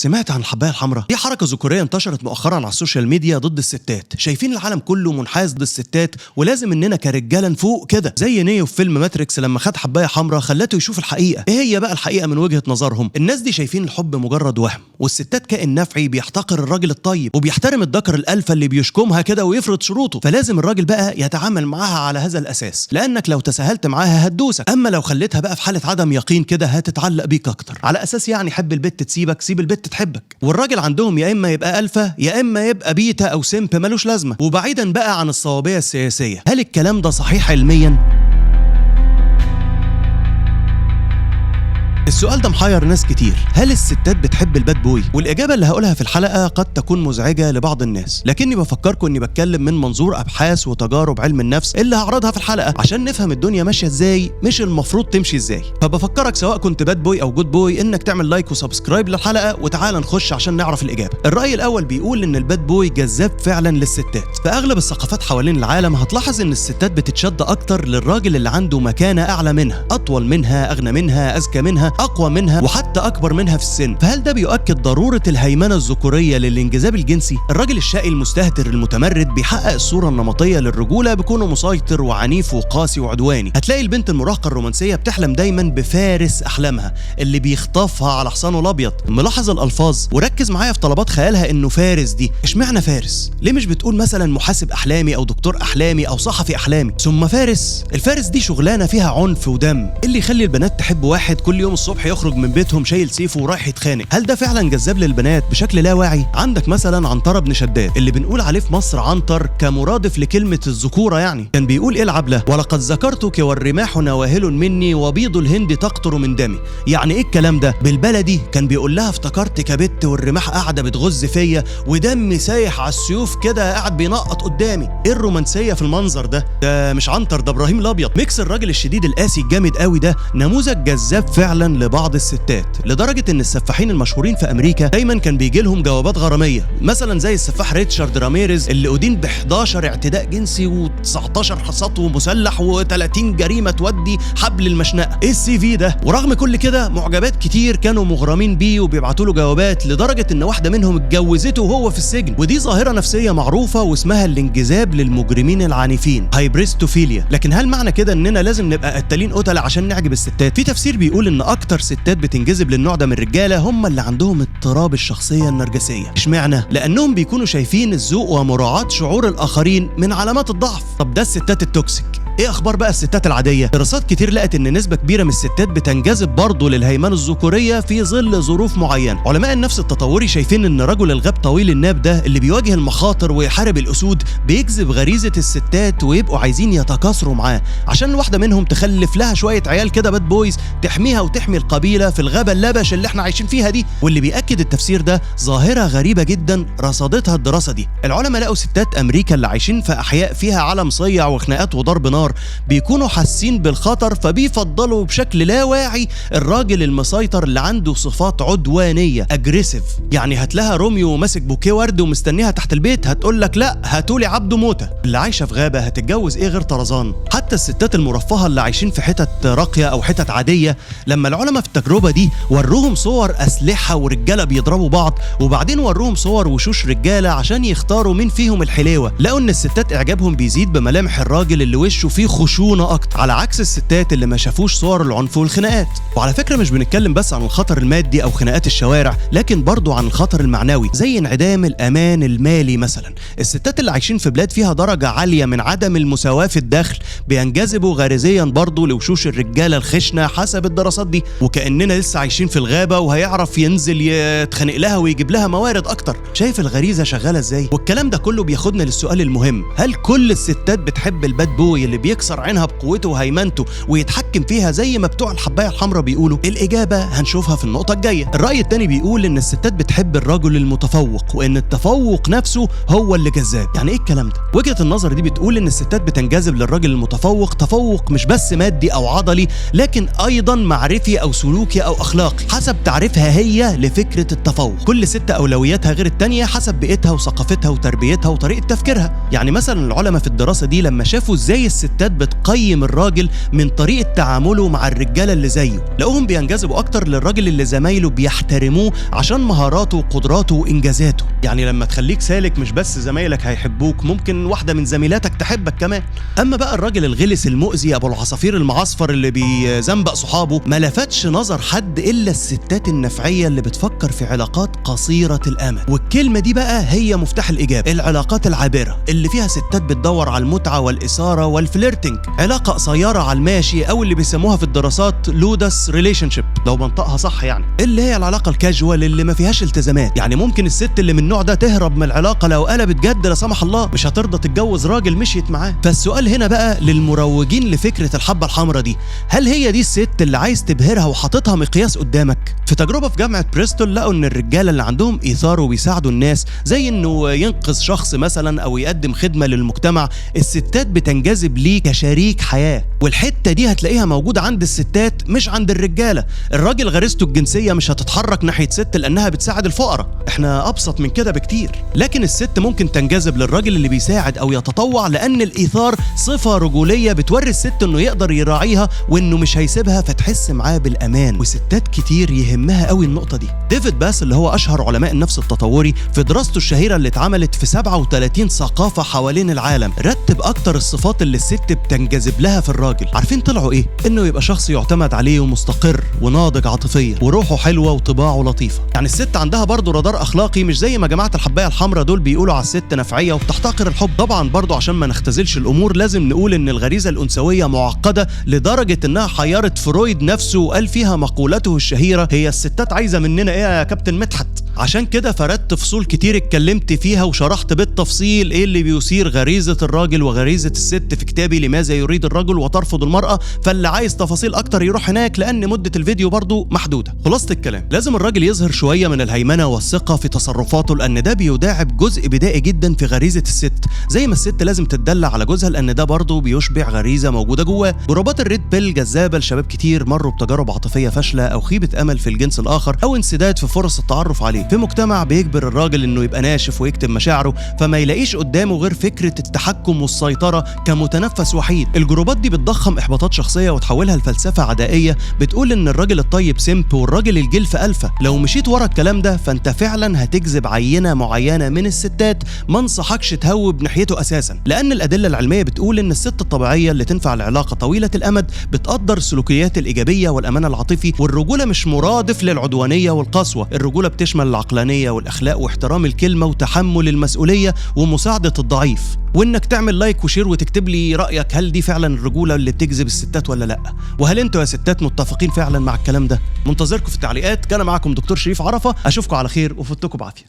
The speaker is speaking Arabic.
سمعت عن الحباية الحمراء؟ دي حركة ذكورية انتشرت مؤخرا على السوشيال ميديا ضد الستات. شايفين العالم كله منحاز ضد الستات ولازم اننا كرجاله نفوق كده، زي نيو في فيلم ماتريكس لما خد حباية حمراء خلته يشوف الحقيقة. ايه هي بقى الحقيقة من وجهة نظرهم؟ الناس دي شايفين الحب مجرد وهم، والستات كائن نفعي بيحتقر الراجل الطيب وبيحترم الذكر الالفا اللي بيشكمها كده ويفرض شروطه، فلازم الراجل بقى يتعامل معاها على هذا الاساس، لانك لو تساهلت معاها هتدوسك، اما لو خليتها بقى في حالة عدم يقين كده هتتعلق بيك اكتر، على اساس يعني حب البت تسيبك سيب البت تحبك. والراجل عندهم يا اما يبقى الفا يا اما يبقى بيتا او سمب ملوش لازمه. وبعيدا بقى عن الصوابيه السياسيه، هل الكلام ده صحيح علميا؟ السؤال ده محير ناس كتير. هل الستات بتحب الباد بوي؟ والإجابة اللي هقولها في الحلقة قد تكون مزعجة لبعض الناس، لكني بفكركم إني بتكلم من منظور أبحاث وتجارب علم النفس اللي هعرضها في الحلقة عشان نفهم الدنيا ماشية إزاي، مش المفروض تمشي إزاي. فبفكرك سواء كنت باد بوي أو جود بوي إنك تعمل لايك وسبسكرايب للحلقة، وتعالى نخش عشان نعرف الإجابة. الرأي الأول بيقول إن الباد بوي جذاب فعلا للستات. في أغلب الثقافات حوالين العالم هتلاحظ إن الستات بتتشد أكتر للراجل اللي عنده مكانة أعلى منها، أطول منها، أغنى منها، أذكى منها، أقوى منها، وحتى أكبر منها في السن. فهل ده بيؤكد ضرورة الهيمنة الذكورية للانجذاب الجنسي؟ الراجل الشقي المستهتر المتمرد بيحقق الصورة النمطية للرجولة بكونه مسيطر وعنيف وقاسي وعدواني. هتلاقي البنت المراهقة الرومانسية بتحلم دايما بفارس أحلامها اللي بيخطفها على حصانه الأبيض. ملاحظ الألفاظ وركز معايا في طلبات خيالها إنه فارس دي. اشمعنى فارس؟ ليه مش بتقول مثلا محاسب أحلامي أو دكتور أحلامي أو صحفي أحلامي؟ ثم فارس، الفارس دي شغلانة فيها عنف ودم. اللي يخلي البنات تحب واحد كل يوم الصبح يخرج من بيتهم شايل سيفه ورايح يتخانق؟ هل ده فعلا جذاب للبنات بشكل لا واعي؟ عندك مثلا عنترة بن شداد اللي بنقول عليه في مصر عنتر كمرادف لكلمة الذكورة، يعني كان بيقول ايه العبلة؟ ولقد ذكرتك والرماح نواهل مني وبيض الهند تقطر من دمي. يعني ايه الكلام ده؟ بالبلدي كان بيقول لها افتكرتك يا بت والرماح قاعدة بتغز فيا ودمي سايح على السيوف كده قاعد بينقط قدامي. ايه الرومانسية في المنظر ده؟ ده مش عنتر، ده ابراهيم الابيض. ميكس الراجل الشديد القاسي الجامد قوي ده نموذج جذاب فعلا لبعض الستات، لدرجة ان السفاحين المشهورين في امريكا دايما كان بيجي لهم جوابات غرامية، مثلا زي السفاح ريتشارد راميريز اللي أدين ب11 اعتداء جنسي و19 سطو مسلح و30 جريمة تودي حبل المشنقة. ايه السي في ده؟ ورغم كل كده معجبات كتير كانوا مغرمين بيه وبيبعتوا له جوابات، لدرجة ان واحدة منهم اتجوزته وهو في السجن. ودي ظاهرة نفسية معروفة واسمها الانجذاب للمجرمين العنيفين، هايبريستوفيليا. لكن هل معنى كده اننا لازم نبقى قتالين قتلة عشان نعجب الستات؟ في تفسير بيقول ان اكتر ستات بتنجذب للنوع ده من الرجاله هم اللي عندهم اضطراب الشخصيه النرجسيه. اشمعنى؟ لانهم بيكونوا شايفين الذوق ومراعاه شعور الاخرين من علامات الضعف. طب ده الستات التوكسيك. ايه اخبار بقى الستات العاديه؟ دراسات كتير لقت ان نسبه كبيره من الستات بتنجذب برضه للهيمنه الذكوريه في ظل ظروف معينه. علماء النفس التطوري شايفين ان رجل الغاب طويل الناب ده اللي بيواجه المخاطر ويحارب الاسود بيجذب غريزه الستات ويبقوا عايزين يتكاثروا معاه عشان الواحده منهم تخلف لها شويه عيال كده باد بويز تحميها وتحمي القبيله في الغابه اللبش اللي احنا عايشين فيها دي. واللي بيأكد التفسير ده ظاهره غريبه جدا رصدتها الدراسه دي. العلماء لقوا ستات امريكا اللي عايشين في احياء فيها علم صيع وخناقات وضرب نار بيكونوا حاسين بالخطر، فبيفضلوا بشكل لا واعي الراجل المسيطر اللي عنده صفات عدوانيه اجريسيف. يعني هتلاها روميو ماسك بوكيه ورد ومستنيها تحت البيت هتقول لك لا هاتولي عبده موته. اللي عايشه في غابه هتتجوز ايه غير طرزان؟ حتى الستات المرفهه اللي عايشين في حتت راقيه او حتت عاديه، لما العلماء في التجربه دي وروهم صور اسلحه ورجاله بيضربوا بعض وبعدين وروهم صور وشوش رجاله عشان يختاروا مين فيهم الحليوه، لقوا ان الستات اعجابهم بيزيد بملامح الراجل اللي وشه فيه خشونه اكتر، على عكس الستات اللي ما شافوش صور العنف والخناقات. وعلى فكره مش بنتكلم بس عن الخطر المادي او خناقات الشوارع، لكن برضو عن الخطر المعنوي زي انعدام الامان المالي مثلا. الستات اللي عايشين في بلاد فيها درجه عاليه من عدم المساواه في الدخل بينجذبوا غريزيا برضو لوشوش الرجاله الخشنه حسب الدراسات دي، وكاننا لسه عايشين في الغابه وهيعرف ينزل يتخانق لها ويجيب لها موارد اكتر. شايف الغريزه شغاله ازاي؟ والكلام ده كله بياخدنا للسؤال المهم، هل كل الستات بتحب الباد بوي اللي بيكسر عينها بقوته وهيمنته ويتحكم فيها زي ما بتوع الحبايه الحمراء بيقولوا؟ الاجابه هنشوفها في النقطه الجايه. الراي الثاني بيقول ان الستات بتحب الرجل المتفوق وان التفوق نفسه هو اللي جذاب. يعني ايه الكلام ده؟ وجهه النظر دي بتقول ان الستات بتنجذب للراجل المتفوق، تفوق مش بس مادي او عضلي لكن ايضا معرفي نفسي او سلوكي او اخلاقي، حسب تعريفها هي لفكره التفوق. كل ست اولوياتها غير التانيه حسب بيئتها وثقافتها وتربيتها وطريقه تفكيرها. يعني مثلا العلماء في الدراسه دي لما شافوا ازاي الستات بتقيم الراجل من طريقه تعامله مع الرجاله اللي زيه، لقوهم بينجذبوا اكتر للراجل اللي زمايله بيحترموه عشان مهاراته وقدراته وانجازاته. يعني لما تخليك سالك مش بس زمايلك هيحبوك، ممكن واحده من زميلاتك تحبك كمان. اما بقى الراجل الغلس المؤذي ابو العصافير المعصفر اللي بيزنبق صحابه، ما لفتش نظر حد الا الستات النفعيه اللي بتفكر في علاقات قصيره الامد. والكلمه دي بقى هي مفتاح الاجابه، العلاقات العابره اللي فيها ستات بتدور على المتعه والاثاره والفليرتنج، علاقه قصيره على الماشي او اللي بيسموها في الدراسات لودس ريليشن شيب لو بنطقها صح، يعني اللي هي العلاقه الكاجوال اللي ما فيهاش التزامات. يعني ممكن الست اللي من النوع ده تهرب من العلاقه لو قلبت جد لا سمح الله، مش هترضى تتجوز راجل مشيت معاه. فالسؤال هنا بقى للمروجين لفكره الحبه الحمراء دي، هل هي دي الست اللي عايز تبهرها وحاططها مقياس قدامك؟ في تجربه في جامعه بريستول لقوا ان الرجاله اللي عندهم ايثار وبيساعدوا الناس زي انه ينقذ شخص مثلا او يقدم خدمه للمجتمع، الستات بتنجذب ليه كشريك حياه. والحته دي هتلاقيها موجوده عند الستات مش عند الرجاله. الراجل غريزته الجنسيه مش هتتحرك ناحيه ست لانها بتساعد الفقراء، احنا ابسط من كده بكتير. لكن الست ممكن تنجذب للراجل اللي بيساعد او يتطوع لان الايثار صفه رجوليه بتوري الست انه يقدر يراعيها وانه مش هيسيبها، فتحس معاه بالامان. وستات كتير يهمها قوي النقطه دي. ديفيد باس اللي هو اشهر علماء النفس التطوري، في دراسته الشهيره اللي اتعملت في 37 ثقافه حوالين العالم، رتب اكتر الصفات اللي الست بتنجذب لها في الراجل. عارفين طلعوا ايه؟ انه يبقى شخص يعتمد عليه ومستقر وناضج عاطفيا وروحه حلوه وطباعه لطيفه. يعني الست عندها برضه رادار اخلاقي، مش زي ما جماعه الحبايه الحمراء دول بيقولوا على الست نفعيه وبتحتقر الحب. طبعا برضه عشان ما نختزلش الامور لازم نقول ان الغريزه الانثويه معقده لدرجه انها حيرت فرويد نفسه وقال فيها مقولته الشهيره: هي الستات عايزه مننا ايه يا كابتن مدحت؟ عشان كده فردت فصول كتير اتكلمت فيها وشرحت بالتفصيل ايه اللي بيثير غريزه الراجل وغريزه الست في كتابي لماذا يريد الرجل وترفض المراه. فاللي عايز تفاصيل اكتر يروح هناك لان مده الفيديو برضو محدوده. خلاصه الكلام، لازم الراجل يظهر شويه من الهيمنه والثقه في تصرفاته لان ده بيداعب جزء بدائي جدا في غريزه الست، زي ما الست لازم تتدلع على جوزها لان ده برضو بيشبع غريزه موجوده جواه. جروبات الريد بيل جذابه لشباب كتير مروا بتجارب عاطفيه فاشله او خيبه امل في الجنس الاخر او انسداد في فرص التعرف عليه، في مجتمع بيجبر الراجل انه يبقى ناشف ويكتم مشاعره فما يلاقيش قدامه غير فكره التحكم والسيطره كمتنفس وحيد. الجروبات دي بتضخم احباطات شخصيه وتحولها لفلسفه عدائيه بتقول ان الراجل الطيب سمب والراجل الجلف الفا. لو مشيت ورا الكلام ده فانت فعلا هتجذب عينه معينه من الستات ما انصحكش تهوب ناحيته اساسا، لان الادله العلميه بتقول ان الست الطبيعيه اللي تنفع العلاقه طويله الامد بتقدر السلوكيات الايجابيه والامان العاطفي، والرجوله مش مرادف للعدوانيه والقسوه. الرجوله بتشمل العقلانيه والاخلاق واحترام الكلمه وتحمل المسؤوليه ومساعده الضعيف. وانك تعمل لايك وشير وتكتب لي رايك، هل دي فعلا الرجوله اللي بتجذب الستات ولا لا؟ وهل انتوا يا ستات متفقين فعلا مع الكلام ده؟ منتظركم في التعليقات. كان معاكم دكتور شريف عرفه، اشوفكم على خير وفوتكم بعافيه.